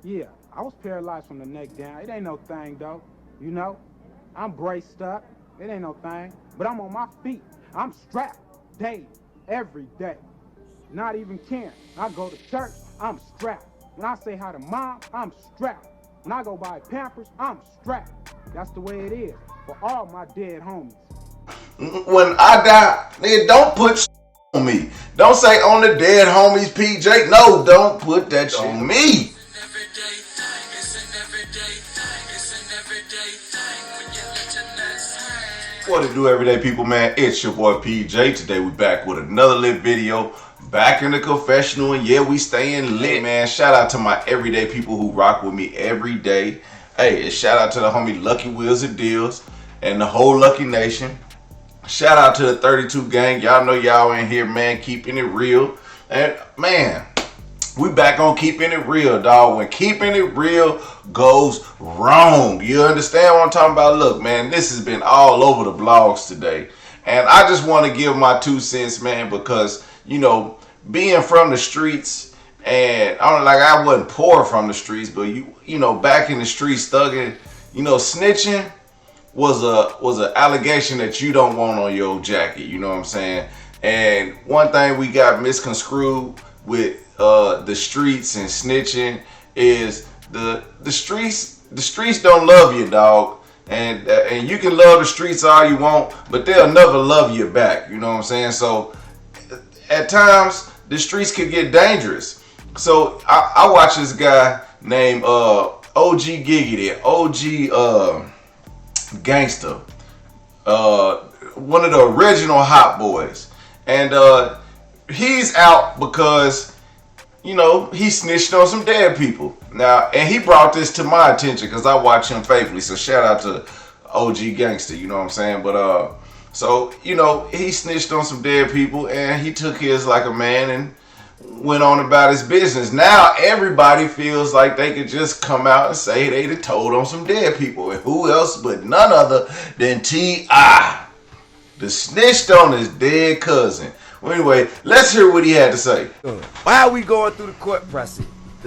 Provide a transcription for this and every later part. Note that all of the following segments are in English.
Yeah, I was paralyzed from the neck down. It ain't no thing, though. You know? I'm braced up. It ain't no thing. But I'm on my feet. I'm strapped. Day, every day. Not even caring. I go to church, I'm strapped. When I say hi to mom, I'm strapped. When I go buy Pampers, I'm strapped. That's the way it is for all my dead homies. When I die, nigga, don't put on me. Don't say on the dead homies, PJ. No, don't put that shit on me. What it do, everyday people, man? It's your boy PJ. Today we back with another lit video. Back in the confessional, and yeah, we staying lit, man. Shout out to my everyday people who rock with me every day. Hey, and shout out to the homie Lucky Wheels and Deals and the whole Lucky Nation. Shout out to the 32 gang. Y'all know y'all in here, man, keeping it real. And man, we back on keeping it real, dog. When keeping it real goes wrong, you understand what I'm talking about? Look, man, this has been all over the blogs today. And I just want to give my 2 cents, man, because, you know, being from the streets, and I wasn't poor from the streets, but you know, back in the streets thugging, you know, snitching was an allegation that you don't want on your jacket, you know what I'm saying? And one thing we got misconstrued with the streets and snitching is the streets don't love you, dog. And you can love the streets all you want, but they'll never love you back, you know what I'm saying? So at times the streets could get dangerous. So I watch this guy named OG Giggity, OG Gangster, one of the original Hot Boys, and he's out because, you know, he snitched on some dead people. Now, and he brought this to my attention because I watch him faithfully. So shout out to OG Gangster, you know what I'm saying? But so, you know, he snitched on some dead people and he took his like a man and went on about his business. Now everybody feels like they could just come out and say they told on some dead people. And who else but none other than T.I., the snitched on his dead cousin. Well, anyway, let's hear what he had to say. Why are we going through the court process?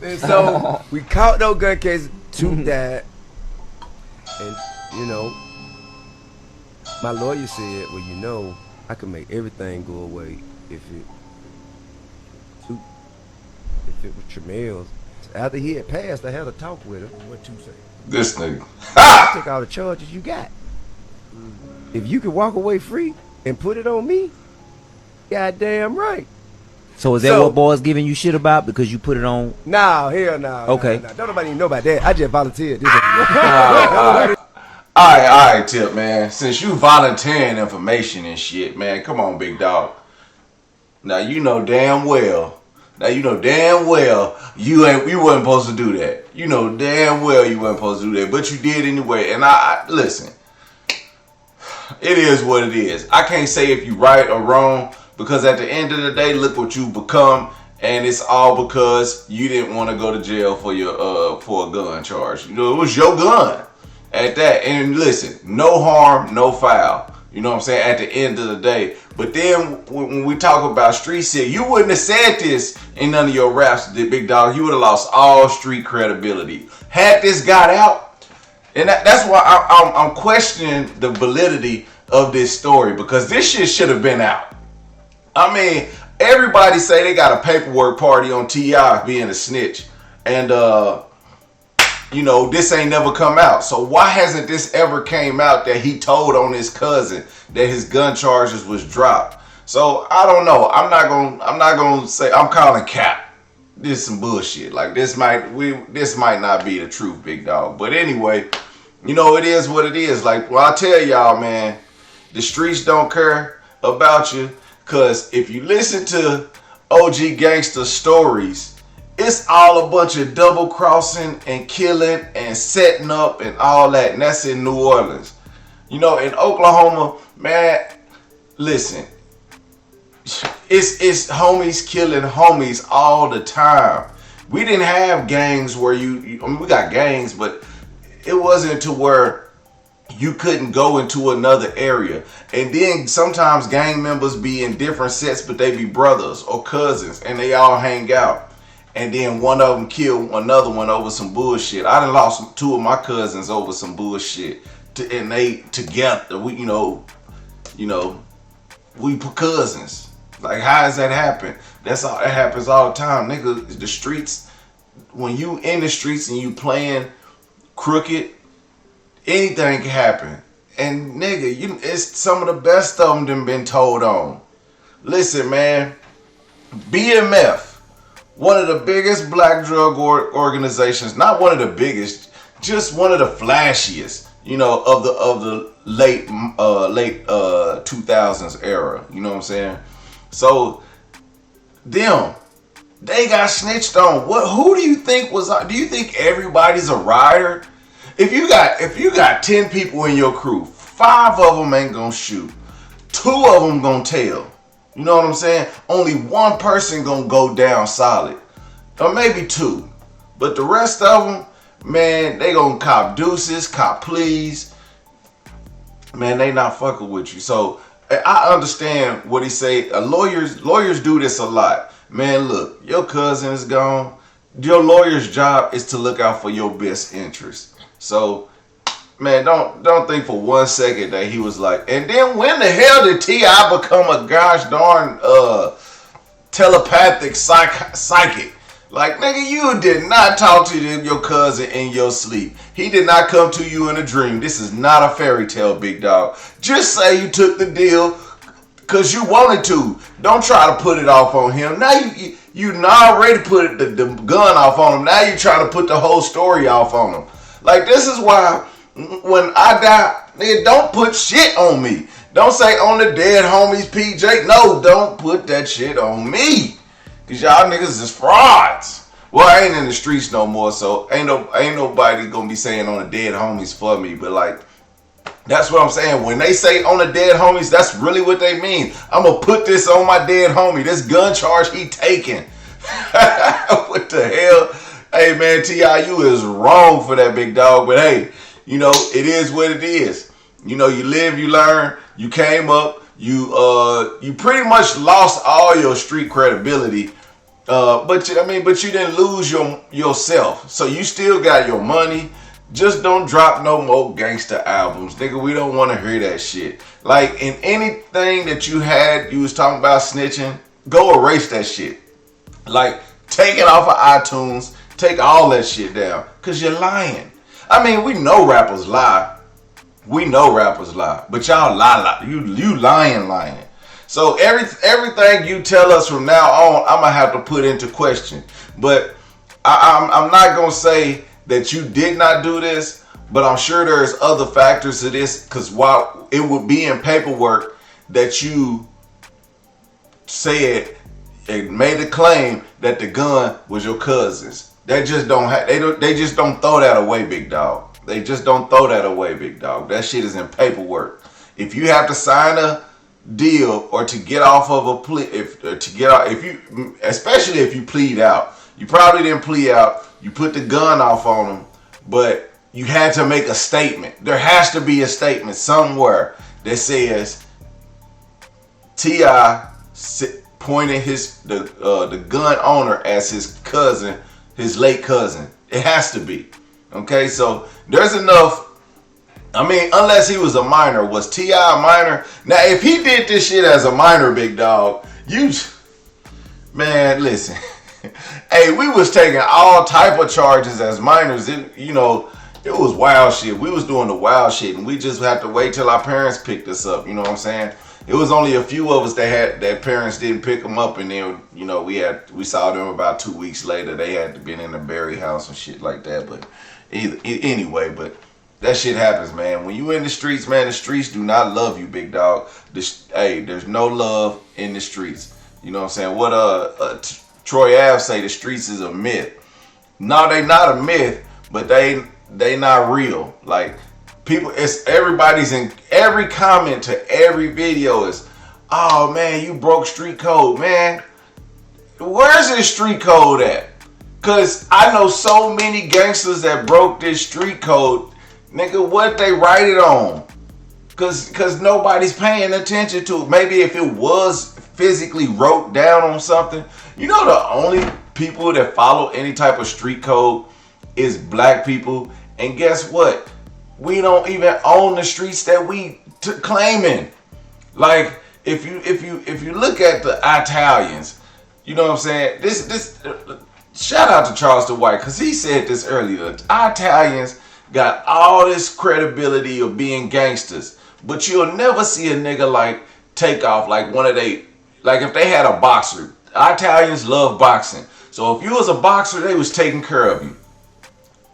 And so we caught no gun case, 2 died. And, you know, my lawyer said, well, you know, I can make everything go away if it was Tramel's. After he had passed, I had a talk with him. What you say? This nigga. I took all the charges you got. If you could walk away free and put it on me, goddamn right. So is that what boys giving you shit about because you put it on? No, hell no. Okay. No. Don't nobody even know about that. I just volunteered. All right, Tip, man. Since you volunteering information and shit, man, come on, big dog. Now you know damn well you wasn't supposed to do that. You know damn well you wasn't supposed to do that, but you did anyway. And I listen. It is what it is. I can't say if you right or wrong because at the end of the day, look what you've become, and it's all because you didn't want to go to jail for your for a gun charge. You know, it was your gun at that. And listen, no harm, no foul. You know what I'm saying? At the end of the day. But then when we talk about street shit, you wouldn't have said this in none of your raps, big dog. You would have lost all street credibility. Had this got out, and that's why I'm questioning the validity of this story, because this shit should have been out. I mean, everybody say they got a paperwork party on T.I. being a snitch, and you know, this ain't never come out. So why hasn't this ever came out that he told on his cousin that his gun charges was dropped? So I don't know. I'm not gonna say I'm calling cap. This is some bullshit. Like this might not be the truth, big dog. But anyway, you know, it is what it is. Like, well, I tell y'all, man, the streets don't care about you, cause if you listen to OG Gangster stories, it's all a bunch of double crossing and killing and setting up and all that. And that's in New Orleans. You know, in Oklahoma, man, listen, it's homies killing homies all the time. We didn't have gangs where I mean, we got gangs, but it wasn't to where you couldn't go into another area. And then sometimes gang members be in different sets, but they be brothers or cousins and they all hang out. and then one of them killed another one over some bullshit. I done lost 2 of my cousins over some bullshit, and they together. We, we cousins. Like, how does that happen? That happens all the time, nigga. The streets, when you in the streets and you playing crooked, anything can happen. And nigga, it's some of the best of them done been told on. Listen, man, BMF, one of the biggest black drug organizations, not one of the biggest, just one of the flashiest, of the late 2000s era. You know what I'm saying? So they got snitched on. Who do you think was? Do you think everybody's a rider? If you got 10 people in your crew, 5 of them ain't gonna shoot, 2 of them gonna tell. You know what I'm saying? Only 1 person gonna go down solid, or maybe 2, but the rest of them, man, they gonna cop deuces, cop pleas. Man, they not fucking with you. So I understand what he say. Lawyers do this a lot. Man, look, your cousin is gone. Your lawyer's job is to look out for your best interest. So, man, don't think for 1 second that he was like, and then when the hell did T.I. become a gosh darn telepathic psychic? Like, nigga, you did not talk to your cousin in your sleep. He did not come to you in a dream. This is not a fairy tale, big dog. Just say you took the deal because you wanted to. Don't try to put it off on him. Now you already put the gun off on him. Now you trying to put the whole story off on him. Like, this is why when I die, nigga, don't put shit on me. Don't say on the dead homies PJ. No, don't put that shit on me. Cause y'all niggas is frauds. Well, I ain't in the streets no more, so ain't nobody gonna be saying on the dead homies for me. But like, that's what I'm saying. When they say on the dead homies, that's really what they mean. I'm gonna put this on my dead homie. This gun charge he taking. What the hell? Hey man, T.I., you is wrong for that, big dog. But hey, it is what it is. You live, you learn. You came up. You pretty much lost all your street credibility. But you didn't lose yourself. So you still got your money. Just don't drop no more gangster albums. Nigga, we don't want to hear that shit. Like, in anything that you was talking about snitching, go erase that shit. Like, take it off of iTunes. Take all that shit down. Because you're lying. I mean, we know rappers lie. But y'all lie. You lying. So everything you tell us from now on, I'm going to have to put into question. But I'm not going to say that you did not do this, but I'm sure there's other factors to this, because while it would be in paperwork that you said and made a claim that the gun was your cousin's. They just don't throw that away, big dog. They just don't throw that away, big dog. That shit is in paperwork. If you have to sign a deal or to get off of a plea, especially if you plead out, you probably didn't plead out. You put the gun off on them, but you had to make a statement. There has to be a statement somewhere that says T.I. pointing the gun owner as his cousin, his late cousin. It has to be. Okay, so there's enough. I mean, unless he was a minor. Was T.I. a minor? Now, if he did this shit as a minor, big dog, man, listen. Hey, we was taking all type of charges as minors. It was wild shit. We was doing the wild shit, and we just had to wait till our parents picked us up. You know what I'm saying? It was only a few of us that parents didn't pick them up, and then we saw them about 2 weeks later. They had to been in the Berry house and shit like that. But anyway, but that shit happens, man. When you in the streets, man, the streets do not love you, big dog. There's no love in the streets. You know what I'm saying? What Troy Ave say, the streets is a myth. No, they not a myth, but they not real. Like, people, everybody's in every comment to every video is, oh man, you broke street code, man. Where's this street code at? Cause I know so many gangsters that broke this street code. Nigga, what they write it on? Cause nobody's paying attention to it. Maybe if it was physically wrote down on something. The only people that follow any type of street code is black people. And guess what? We don't even own the streets that we claiming. Like if you look at the Italians, you know what I'm saying? This shout out to Charleston White, because he said this earlier. Italians got all this credibility of being gangsters, but you'll never see a nigga like take off like one of they, like if they had a boxer. Italians love boxing. So if you was a boxer, they was taking care of you.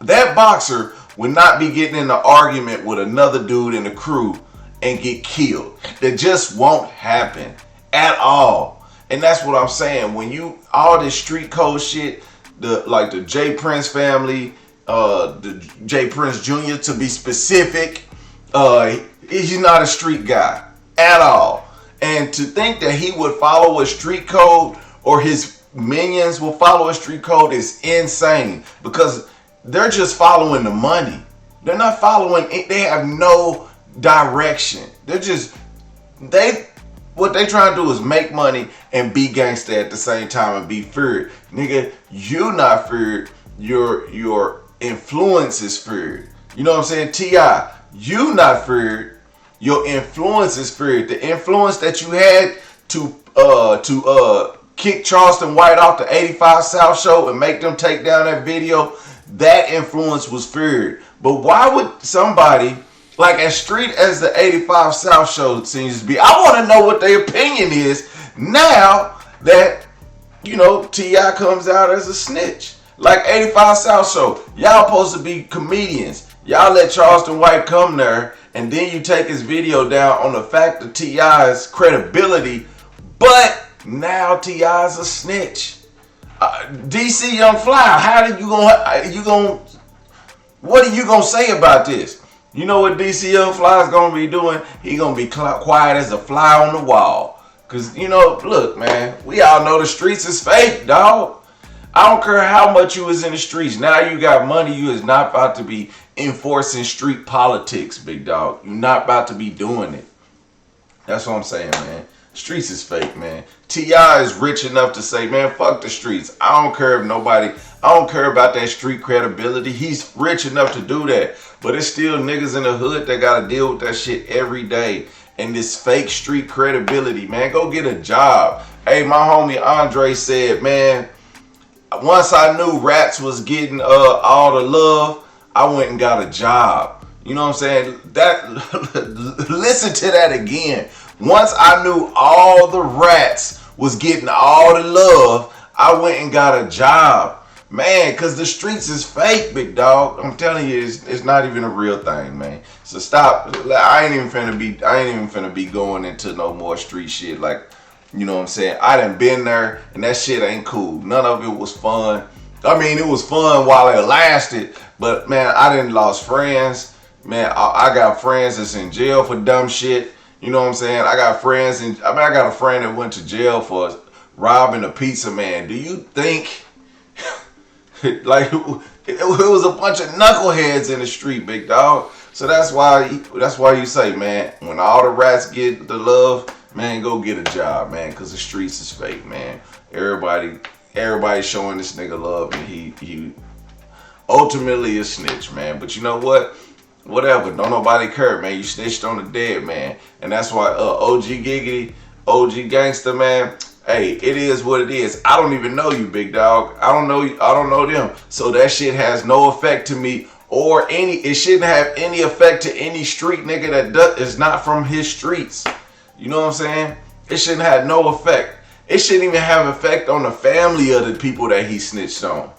That boxer would not be getting in an argument with another dude in the crew and get killed. That just won't happen at all. And that's what I'm saying. When you, all this street code shit, like the J. Prince family, the J. Prince Jr. to be specific, he's not a street guy at all. And to think that he would follow a street code or his minions will follow a street code is insane, because they're just following the money. They're not following it. They have no direction. They're just, what they trying to do is make money and be gangster at the same time and be feared. Nigga, you not feared. Your influence is feared. You know what I'm saying? T.I., you not feared. Your influence is feared. The influence that you had to kick Charleston White off the 85 South show and make them take down that video, that influence was feared. But why would somebody, like as street as the 85 South show seems to be, I want to know what their opinion is now that, you know, T.I. comes out as a snitch. Like 85 South show, y'all supposed to be comedians. Y'all let Charleston White come there, and then you take his video down on the fact of T.I.'s credibility, but now T.I.'s a snitch. DC Young Fly, how did what are you gonna say about this? You know what DC Young Fly is gonna be doing? He gonna be quiet as a fly on the wall. Cause you know, look, man, we all know the streets is fake, dog. I don't care how much you was in the streets. Now you got money, you is not about to be enforcing street politics, big dog. You're not about to be doing it. That's what I'm saying, man. Streets is fake, man. T.I. is rich enough to say, man, fuck the streets. I don't care if nobody, I don't care about that street credibility. He's rich enough to do that. But it's still niggas in the hood that gotta deal with that shit every day. And this fake street credibility, man. Go get a job. Hey, my homie Andre said, man, once I knew rats was getting all the love, I went and got a job. You know what I'm saying? That listen to that again. Once I knew all the rats was getting all the love, I went and got a job. Man, cause the streets is fake, big dog. I'm telling you, it's not even a real thing, man. So stop. I ain't even finna be going into no more street shit. Like, you know what I'm saying? I done been there, and that shit ain't cool. None of it was fun. I mean, it was fun while it lasted, but man, I done lost friends. Man, I got friends that's in jail for dumb shit. You know what I'm saying? I got friends, I got a friend that went to jail for robbing a pizza man. Do you think, like, it was a bunch of knuckleheads in the street, big dog? So that's why you say, man, when all the rats get the love, man, go get a job, man, because the streets is fake, man. Everybody showing this nigga love, and he ultimately a snitch, man. But you know what? Whatever, don't nobody care, man. You snitched on the dead, man. And that's why OG Giggity, OG Gangster, man, hey, it is what it is. I don't even know you, big dog. I don't know them. So that shit has no effect to me, or it shouldn't have any effect to any street nigga that is not from his streets. You know what I'm saying? It shouldn't have no effect. It shouldn't even have effect on the family of the people that he snitched on.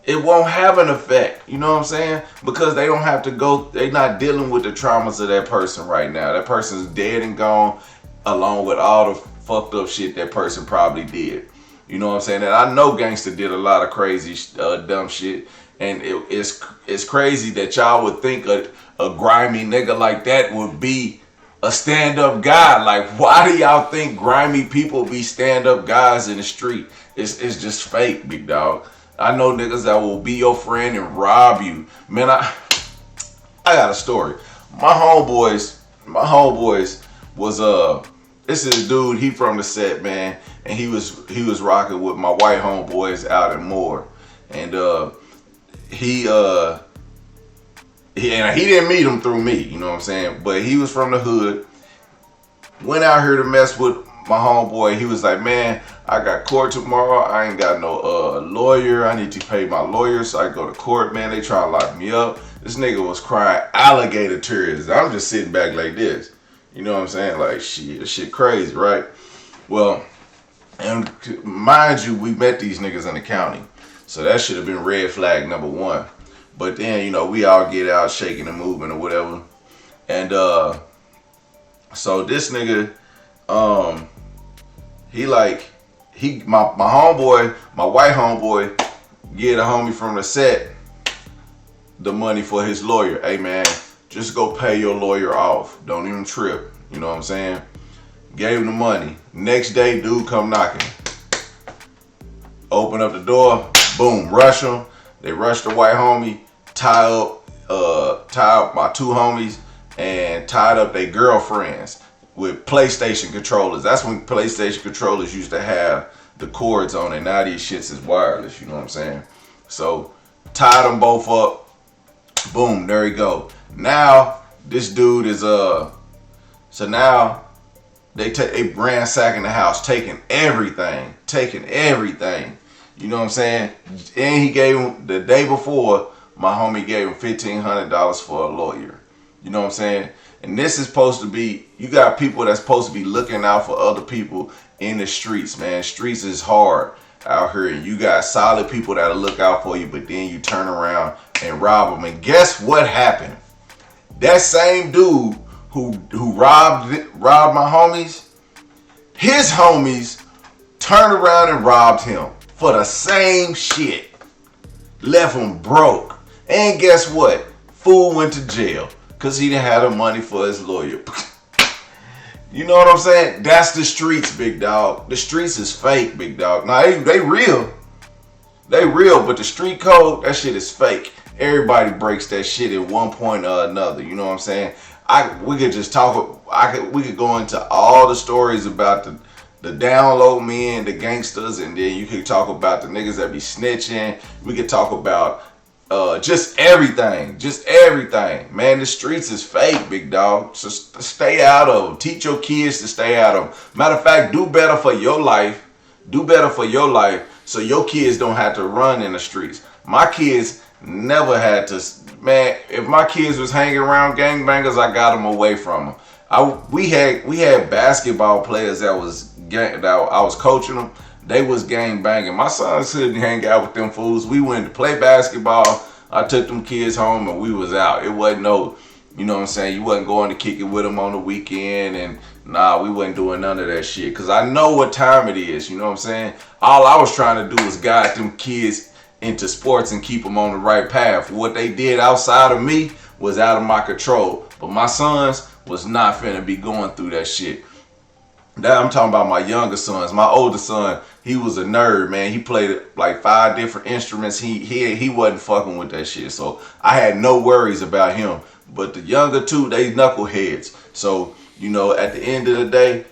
It won't have an effect, you know what I'm saying? Because they don't have to go, they're not dealing with the traumas of that person right now. That person's dead and gone, along with all the fucked up shit that person probably did. You know what I'm saying? And I know Gangster did a lot of crazy, dumb shit. And it's crazy that y'all would think a grimy nigga like that would be a stand-up guy. Like, why do y'all think grimy people be stand-up guys in the street? It's just fake, big dog. I know niggas that will be your friend and rob you. Man, I got a story. My homeboys was this is a dude, he from the set, man. and he was rocking with my white homeboys out in Moore, and he didn't meet him through me, you know what I'm saying? But he was from the hood. Went out here to mess with my homeboy. He was like, man, I got court tomorrow. I ain't got no lawyer. I need to pay my lawyer, so I go to court. Man, they trying to lock me up. This nigga was crying alligator tears. I'm just sitting back like this. You know what I'm saying? Like, shit crazy, right? Well, and mind you, we met these niggas in the county. So that should have been red flag number one. But then, you know, we all get out shaking and moving or whatever. And so this nigga, my homeboy, my white homeboy, get a homie from the set the money for his lawyer. Hey man, just go pay your lawyer off. Don't even trip. You know what I'm saying? Gave him the money. Next day, dude come knocking. Open up the door, boom, rush him. They rush the white homie, tie up my two homies, and tied up their girlfriends with PlayStation controllers. That's when PlayStation controllers used to have the cords on it. Now these shits is wireless, you know what I'm saying? So tied them both up. Boom, there you go. Now this dude is so now they ransacking the house, taking everything. You know what I'm saying? And he gave him, the day before, my homie gave him $1,500 for a lawyer. You know what I'm saying? And this is supposed to be, you got people that's supposed to be looking out for other people in the streets, man. Streets is hard out here. And you got solid people that'll look out for you, but then you turn around and rob them. And guess what happened? That same dude who robbed my homies, his homies turned around and robbed him for the same shit. Left him broke. And guess what? Fool went to jail because he didn't have the money for his lawyer. You know what I'm saying? That's the streets, big dog. The streets is fake, big dog. Now, they real. They real, but the street code, that shit is fake. Everybody breaks that shit at one point or another. You know what I'm saying? We could just talk. We could go into all the stories about the download men, the gangsters, and then you could talk about the niggas that be snitching. We could talk about just everything. Man, the streets is fake, big dog. So stay out of them. Teach your kids to stay out of them. Matter of fact, do better for your life. So your kids don't have to run in the streets. My kids never had to. Man, if my kids was hanging around gangbangers, I got them away from them. We had basketball players that I was coaching them. They was gang banging. My sons couldn't hang out with them fools. We went to play basketball. I took them kids home and we was out. It wasn't no, you know what I'm saying? You wasn't going to kick it with them on the weekend, and nah, we wasn't doing none of that shit. Cause I know what time it is. You know what I'm saying? All I was trying to do was guide them kids into sports and keep them on the right path. What they did outside of me was out of my control. But my sons was not finna be going through that shit. That I'm talking about my younger sons. My older son, he was a nerd, man. He played like 5 different instruments. He wasn't fucking with that shit. So I had no worries about him. But the younger two, they knuckleheads. So, you know, at the end of the day,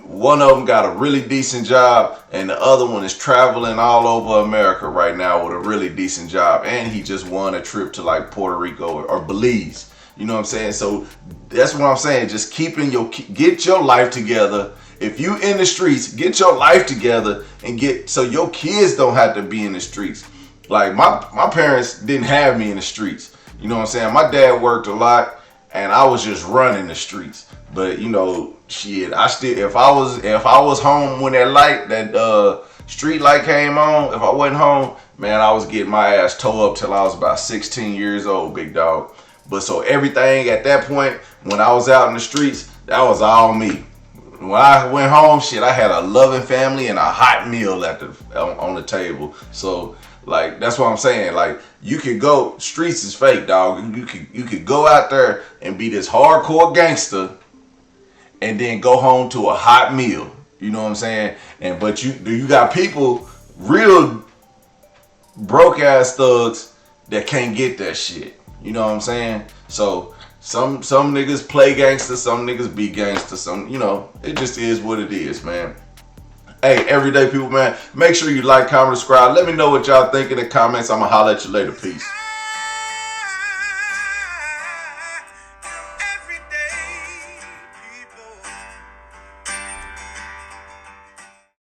one of them got a really decent job, and the other one is traveling all over America right now with a really decent job. And he just won a trip to like Puerto Rico or Belize. You know what I'm saying? So that's what I'm saying. Just get your life together. If you in the streets, get your life together and so your kids don't have to be in the streets. Like my parents didn't have me in the streets. You know what I'm saying? My dad worked a lot and I was just running the streets. But you know, shit, if I was home when that street light came on, if I wasn't home, man, I was getting my ass towed up till I was about 16 years old, big dog. But so everything at that point, when I was out in the streets, that was all me. When I went home, shit, I had a loving family and a hot meal on the table. So, like, that's what I'm saying. Like, you could go, streets is fake, dog. You could go out there and be this hardcore gangster and then go home to a hot meal. You know what I'm saying? But you got people, real broke ass thugs that can't get that shit. You know what I'm saying? So some niggas play gangster, some niggas be gangster, some, you know, it just is what it is, man. Hey, everyday people, man, make sure you like, comment, subscribe. Let me know what y'all think in the comments. I'm going to holler at you later. Peace.